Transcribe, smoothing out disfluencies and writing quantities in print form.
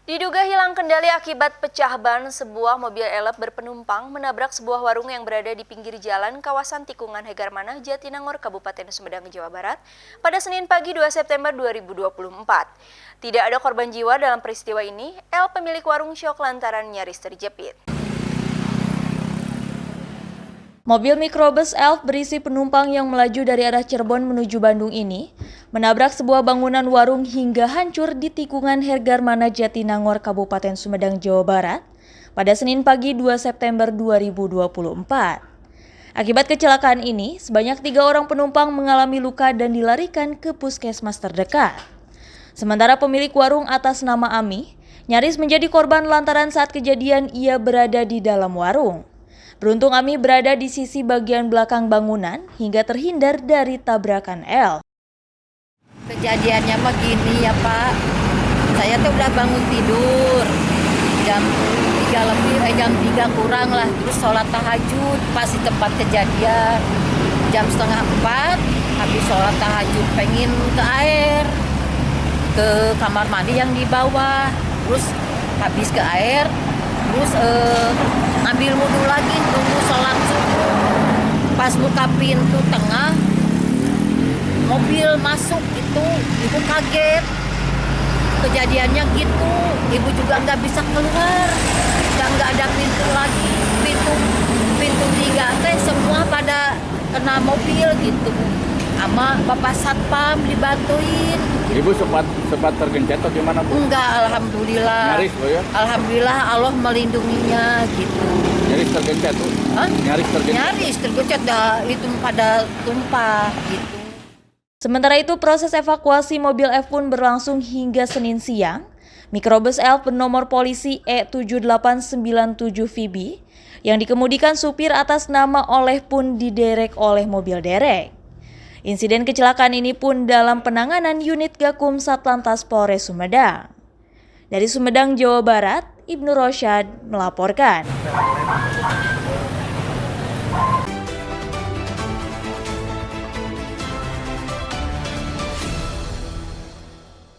Diduga hilang kendali akibat pecah ban, sebuah mobil elep berpenumpang menabrak sebuah warung yang berada di pinggir jalan kawasan Tikungan Hegarmanah, Jatinangor, Kabupaten Sumedang, Jawa Barat pada Senin pagi 2 September 2024. Tidak ada korban jiwa dalam peristiwa ini. L, pemilik warung, syok lantaran nyaris terjepit. Mobil mikrobus Elf berisi penumpang yang melaju dari arah Cirebon menuju Bandung ini menabrak sebuah bangunan warung hingga hancur di Tikungan Hegarmanah, Jatinangor, Kabupaten Sumedang, Jawa Barat pada Senin pagi 2 September 2024. Akibat kecelakaan ini, sebanyak 3 orang penumpang mengalami luka dan dilarikan ke puskesmas terdekat. Sementara pemilik warung atas nama Ami nyaris menjadi korban lantaran saat kejadian ia berada di dalam warung. Beruntung Ami berada di sisi bagian belakang bangunan hingga terhindar dari tabrakan L. Kejadiannya mah gini ya Pak, saya tuh udah bangun tidur jam 3 lebih, jam 3 kurang lah, terus sholat tahajud pas di tempat kejadian. Jam setengah 4 habis sholat tahajud pengen ke air, ke kamar mandi yang di bawah, terus habis ke air, terus ambil wudhu lagi, tunggu sholat subuh. Pas buka pintu tengah, mobil masuk itu, ibu kaget. Kejadiannya gitu, ibu juga nggak bisa keluar, nggak ada pintu lagi. Pintu 3 teh semua pada kena mobil gitu. Sama Bapak Satpam dibantuin. Ibu sempat tergencet atau gimana, Bu? Enggak, alhamdulillah. Nyaris, Bu, ya? Alhamdulillah Allah melindunginya gitu. Nyaris tergencet, Bu? Hah? Nyaris tergencet dah, itu pada tumpah gitu. Sementara itu, proses evakuasi mobil F pun berlangsung hingga Senin siang. Mikrobus Elf bernomor polisi E7897VB yang dikemudikan supir atas nama Oleh pun diderek oleh mobil derek. Insiden kecelakaan ini pun dalam penanganan unit Gakum Satlantas Polres Sumedang. Dari Sumedang, Jawa Barat, Ibnu Rosyad melaporkan.